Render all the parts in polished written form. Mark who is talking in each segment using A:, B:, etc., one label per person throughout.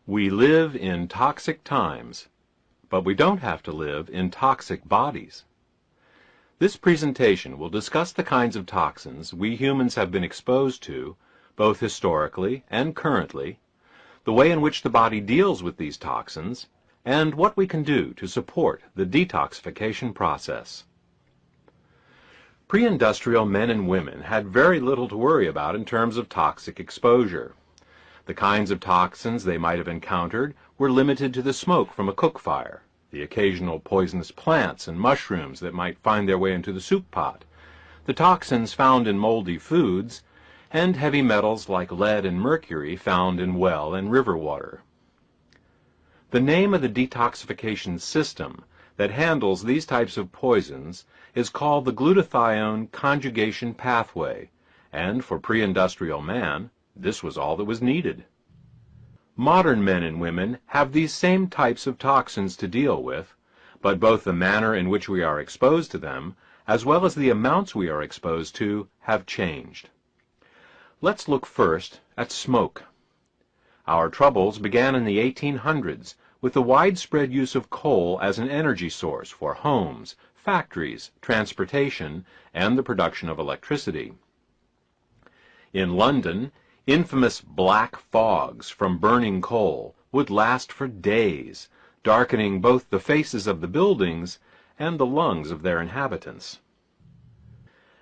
A: We live in toxic times, but we don't have to live in toxic bodies. This presentation will discuss the kinds of toxins we humans have been exposed to, both historically and currently, the way in which the body deals with these toxins, and what we can do to support the detoxification process. Pre-industrial men and women had very little to worry about in terms of toxic exposure. The kinds of toxins they might have encountered were limited to the smoke from a cook fire, the occasional poisonous plants and mushrooms that might find their way into the soup pot, the toxins found in moldy foods, and heavy metals like lead and mercury found in well and river water. The name of the detoxification system that handles these types of poisons is called the glutathione conjugation pathway, and for pre-industrial man, this was all that was needed. Modern men and women have these same types of toxins to deal with, but both the manner in which we are exposed to them, as well as the amounts we are exposed to, have changed. Let's look first at smoke. Our troubles began in the 1800s with the widespread use of coal as an energy source for homes, factories, transportation, and the production of electricity. In London, infamous black fogs from burning coal would last for days, darkening both the faces of the buildings and the lungs of their inhabitants.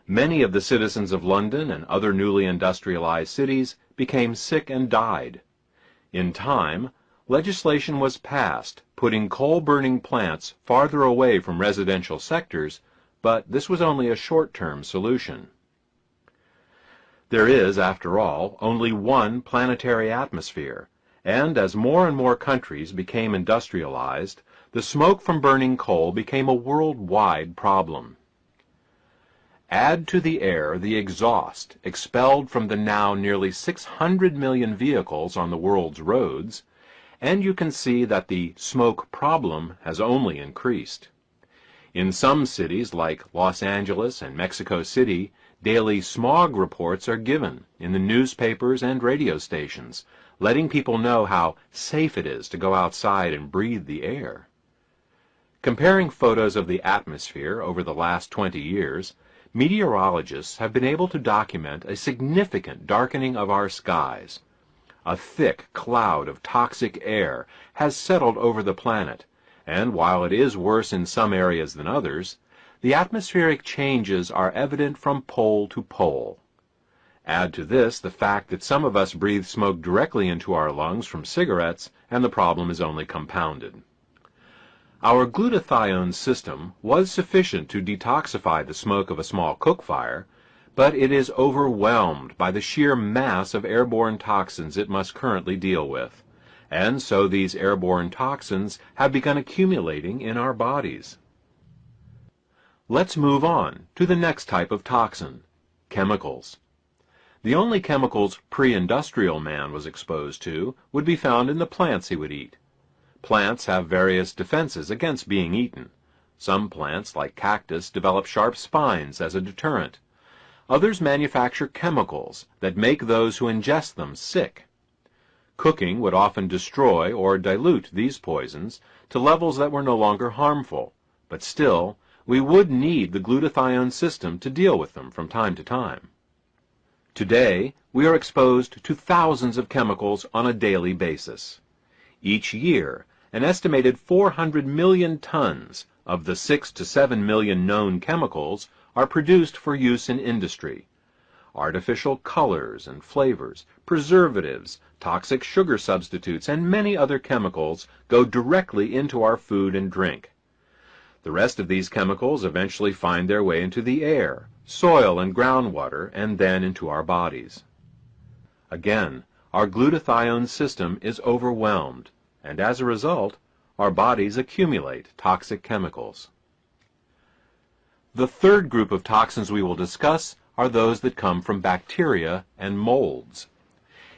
A: Many of the citizens of London and other newly industrialized cities became sick and died. In time, legislation was passed putting coal-burning plants farther away from residential sectors, but this was only a short-term solution. There is, after all, only one planetary atmosphere, and as more and more countries became industrialized, the smoke from burning coal became a worldwide problem. Add to the air the exhaust expelled from the now nearly 600 million vehicles on the world's roads, and you can see that the smoke problem has only increased. In some cities like Los Angeles and Mexico City, daily smog reports are given in the newspapers and radio stations, letting people know how safe it is to go outside and breathe the air. Comparing photos of the atmosphere over the last 20 years, meteorologists have been able to document a significant darkening of our skies. A thick cloud of toxic air has settled over the planet, and while it is worse in some areas than others, the atmospheric changes are evident from pole to pole. Add to this the fact that some of us breathe smoke directly into our lungs from cigarettes, and the problem is only compounded. Our glutathione system was sufficient to detoxify the smoke of a small cook fire, but it is overwhelmed by the sheer mass of airborne toxins it must currently deal with, and so these airborne toxins have begun accumulating in our bodies. Let's move on to the next type of toxin, chemicals. The only chemicals pre-industrial man was exposed to would be found in the plants he would eat. Plants have various defenses against being eaten. Some plants, like cactus, develop sharp spines as a deterrent. Others manufacture chemicals that make those who ingest them sick. Cooking would often destroy or dilute these poisons to levels that were no longer harmful, but still, we would need the glutathione system to deal with them from time to time. Today, we are exposed to thousands of chemicals on a daily basis. Each year, an estimated 400 million tons of the 6 to 7 million known chemicals are produced for use in industry. Artificial colors and flavors, preservatives, toxic sugar substitutes, and many other chemicals go directly into our food and drink. The rest of these chemicals eventually find their way into the air, soil, and groundwater, and then into our bodies. Again, our glutathione system is overwhelmed, and as a result, our bodies accumulate toxic chemicals. The third group of toxins we will discuss are those that come from bacteria and molds.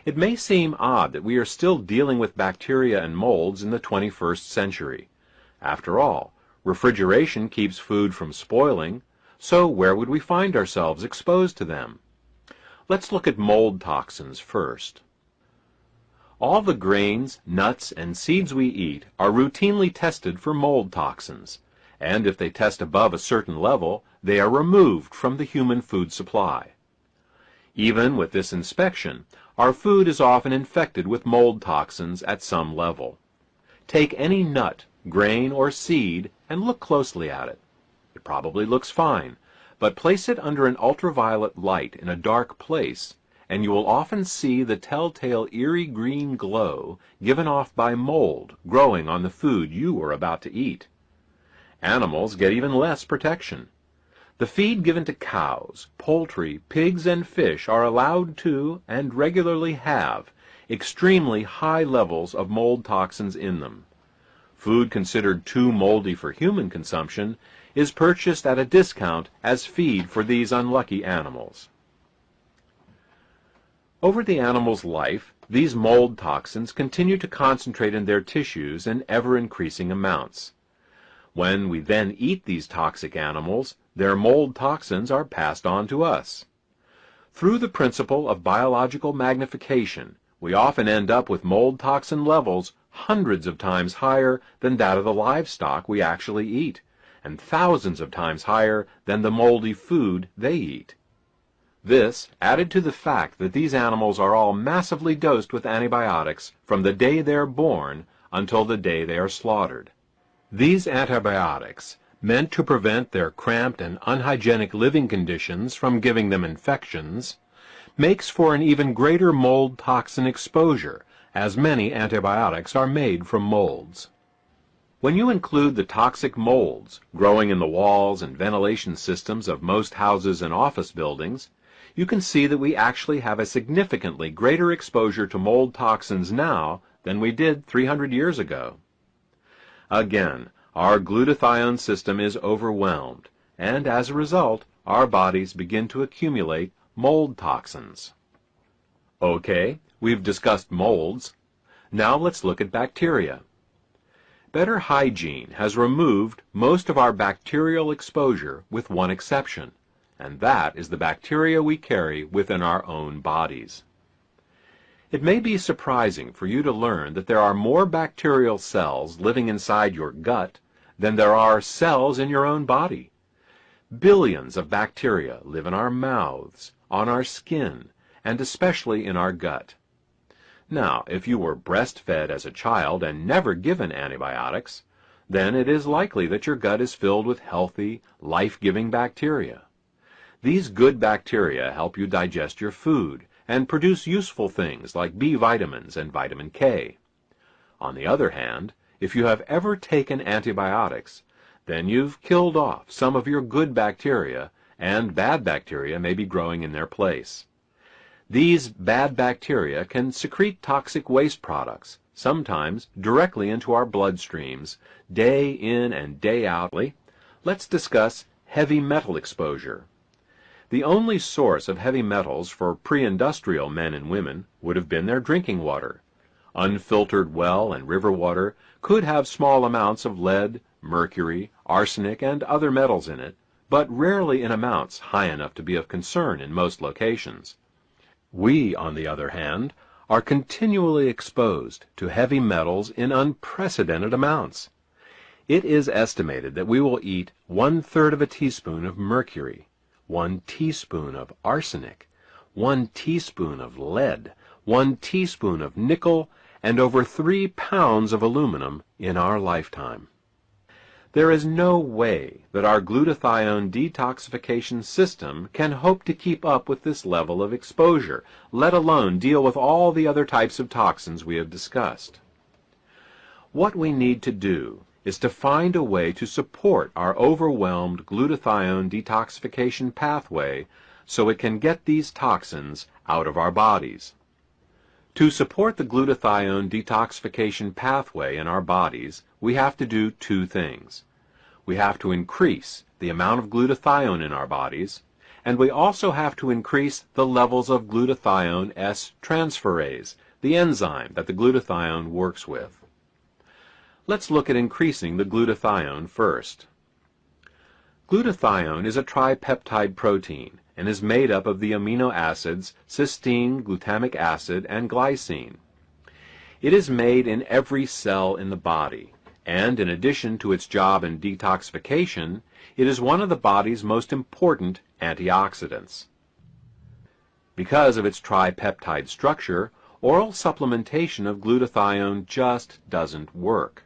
A: It may seem odd that we are still dealing with bacteria and molds in the 21st century. After all, refrigeration keeps food from spoiling, so where would we find ourselves exposed to them? Let's look at mold toxins first. All the grains, nuts, and seeds we eat are routinely tested for mold toxins, and if they test above a certain level, they are removed from the human food supply. Even with this inspection, our food is often infected with mold toxins at some level. Take any nut, grain, or seed and look closely at it. It probably looks fine, but place it under an ultraviolet light in a dark place, and you will often see the telltale eerie green glow given off by mold growing on the food you are about to eat. Animals get even less protection. The feed given to cows, poultry, pigs, and fish are allowed to, and regularly have, extremely high levels of mold toxins in them. Food considered too moldy for human consumption is purchased at a discount as feed for these unlucky animals. Over the animal's life, these mold toxins continue to concentrate in their tissues in ever-increasing amounts. When we then eat these toxic animals, their mold toxins are passed on to us. Through the principle of biological magnification, we often end up with mold toxin levels hundreds of times higher than that of the livestock we actually eat, and thousands of times higher than the moldy food they eat. This, added to the fact that these animals are all massively dosed with antibiotics from the day they're born until the day they are slaughtered. These antibiotics, meant to prevent their cramped and unhygienic living conditions from giving them infections, makes for an even greater mold toxin exposure, as many antibiotics are made from molds. When you include the toxic molds growing in the walls and ventilation systems of most houses and office buildings, you can see that we actually have a significantly greater exposure to mold toxins now than we did 300 years ago. Again, our glutathione system is overwhelmed, and as a result, our bodies begin to accumulate mold toxins. Okay, we've discussed molds. Now let's look at bacteria. Better hygiene has removed most of our bacterial exposure with one exception, and that is the bacteria we carry within our own bodies. It may be surprising for you to learn that there are more bacterial cells living inside your gut than there are cells in your own body. Billions of bacteria live in our mouths, on our skin, and especially in our gut. Now, if you were breastfed as a child and never given antibiotics, then it is likely that your gut is filled with healthy, life-giving bacteria. These good bacteria help you digest your food and produce useful things like B vitamins and vitamin K. On the other hand, if you have ever taken antibiotics, then you've killed off some of your good bacteria, and bad bacteria may be growing in their place. These bad bacteria can secrete toxic waste products, sometimes directly into our bloodstreams, day in and day out. Let's discuss heavy metal exposure. The only source of heavy metals for pre-industrial men and women would have been their drinking water. Unfiltered well and river water could have small amounts of lead, mercury, arsenic, and other metals in it, but rarely in amounts high enough to be of concern in most locations. We, on the other hand, are continually exposed to heavy metals in unprecedented amounts. It is estimated that we will eat 1/3 of a teaspoon of mercury, 1 teaspoon of arsenic, 1 teaspoon of lead, 1 teaspoon of nickel, and over 3 pounds of aluminum in our lifetime. There is no way that our glutathione detoxification system can hope to keep up with this level of exposure, let alone deal with all the other types of toxins we have discussed. What we need to do is to find a way to support our overwhelmed glutathione detoxification pathway so it can get these toxins out of our bodies. To support the glutathione detoxification pathway in our bodies, we have to do two things. We have to increase the amount of glutathione in our bodies, and we also have to increase the levels of glutathione S-transferase, the enzyme that the glutathione works with. Let's look at increasing the glutathione first. Glutathione is a tripeptide protein and is made up of the amino acids cysteine, glutamic acid, and glycine. It is made in every cell in the body, and in addition to its job in detoxification, it is one of the body's most important antioxidants. Because of its tripeptide structure, oral supplementation of glutathione just doesn't work.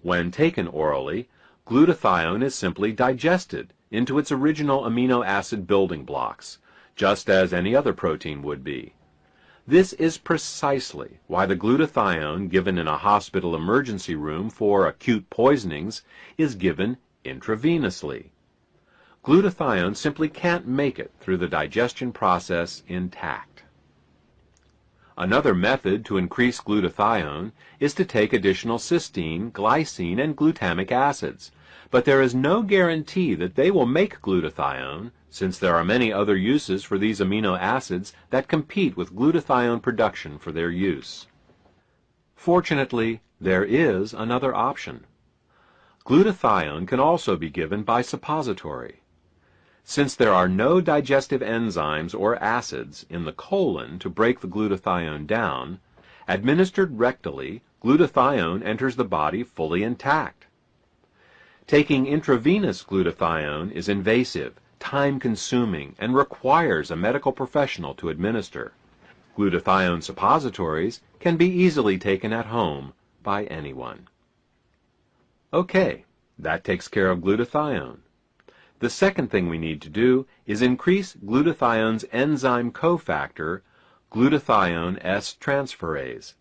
A: When taken orally, glutathione is simply digested into its original amino acid building blocks, just as any other protein would be. This is precisely why the glutathione given in a hospital emergency room for acute poisonings is given intravenously. Glutathione simply can't make it through the digestion process intact. Another method to increase glutathione is to take additional cysteine, glycine, and glutamic acids, but there is no guarantee that they will make glutathione, since there are many other uses for these amino acids that compete with glutathione production for their use. Fortunately, there is another option. Glutathione can also be given by suppository. Since there are no digestive enzymes or acids in the colon to break the glutathione down, administered rectally, glutathione enters the body fully intact. Taking intravenous glutathione is invasive, time-consuming, and requires a medical professional to administer. Glutathione suppositories can be easily taken at home by anyone. Okay, that takes care of glutathione. The second thing we need to do is increase glutathione's enzyme cofactor, glutathione S-transferase.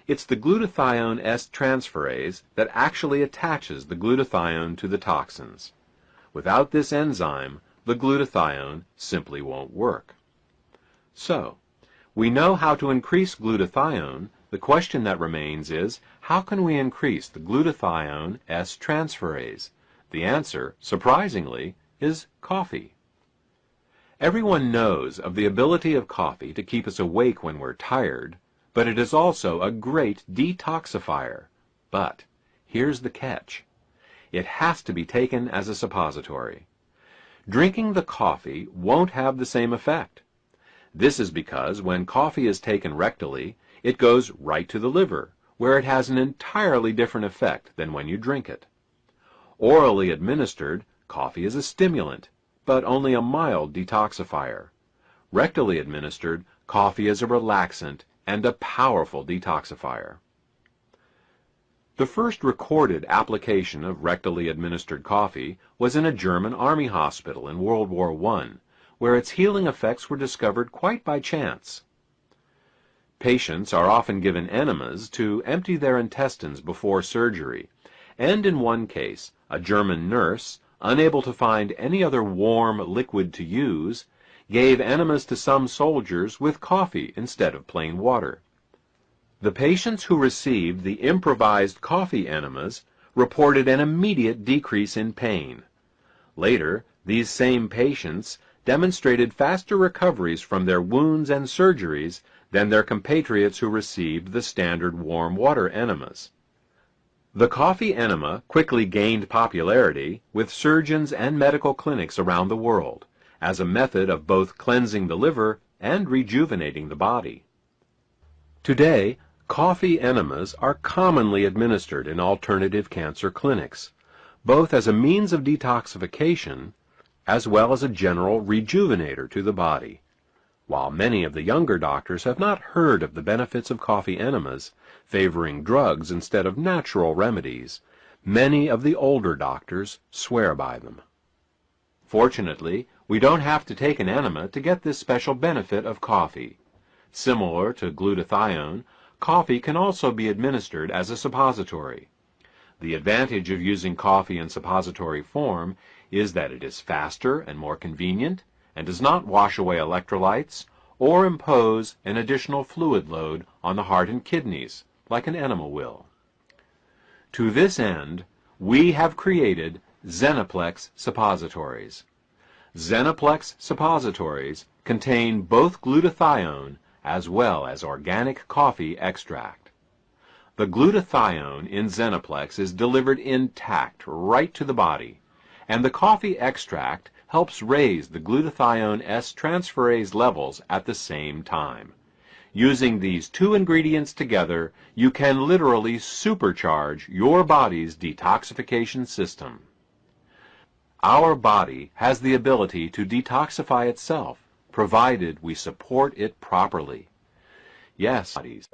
A: It's the glutathione S-transferase that actually attaches the glutathione to the toxins. Without this enzyme, the glutathione simply won't work. So, we know how to increase glutathione. The question that remains is, how can we increase the glutathione S-transferase? The answer, surprisingly, is coffee. Everyone knows of the ability of coffee to keep us awake when we're tired, but it is also a great detoxifier. But here's the catch. It has to be taken as a suppository. Drinking the coffee won't have the same effect. This is because when coffee is taken rectally, it goes right to the liver, where it has an entirely different effect than when you drink it. Orally administered, coffee is a stimulant, but only a mild detoxifier. Rectally administered, coffee is a relaxant and a powerful detoxifier. The first recorded application of rectally administered coffee was in a German army hospital in World War I, where its healing effects were discovered quite by chance. Patients are often given enemas to empty their intestines before surgery, and in one case, a German nurse, unable to find any other warm liquid to use, gave enemas to some soldiers with coffee instead of plain water. The patients who received the improvised coffee enemas reported an immediate decrease in pain. Later, these same patients demonstrated faster recoveries from their wounds and surgeries than their compatriots who received the standard warm water enemas. The coffee enema quickly gained popularity with surgeons and medical clinics around the world as a method of both cleansing the liver and rejuvenating the body. Today, coffee enemas are commonly administered in alternative cancer clinics, both as a means of detoxification as well as a general rejuvenator to the body. While many of the younger doctors have not heard of the benefits of coffee enemas, favoring drugs instead of natural remedies, many of the older doctors swear by them. Fortunately, we don't have to take an enema to get this special benefit of coffee. Similar to glutathione, coffee can also be administered as a suppository. The advantage of using coffee in suppository form is that it is faster and more convenient, and does not wash away electrolytes or impose an additional fluid load on the heart and kidneys, like an enema will. To this end, we have created Xenoplex suppositories. Xenoplex suppositories contain both glutathione as well as organic coffee extract. The glutathione in Xenoplex is delivered intact right to the body, and the coffee extract helps raise the glutathione S-transferase levels at the same time. Using these two ingredients together, you can literally supercharge your body's detoxification system. Our body has the ability to detoxify itself, provided we support it properly. Yes, bodies.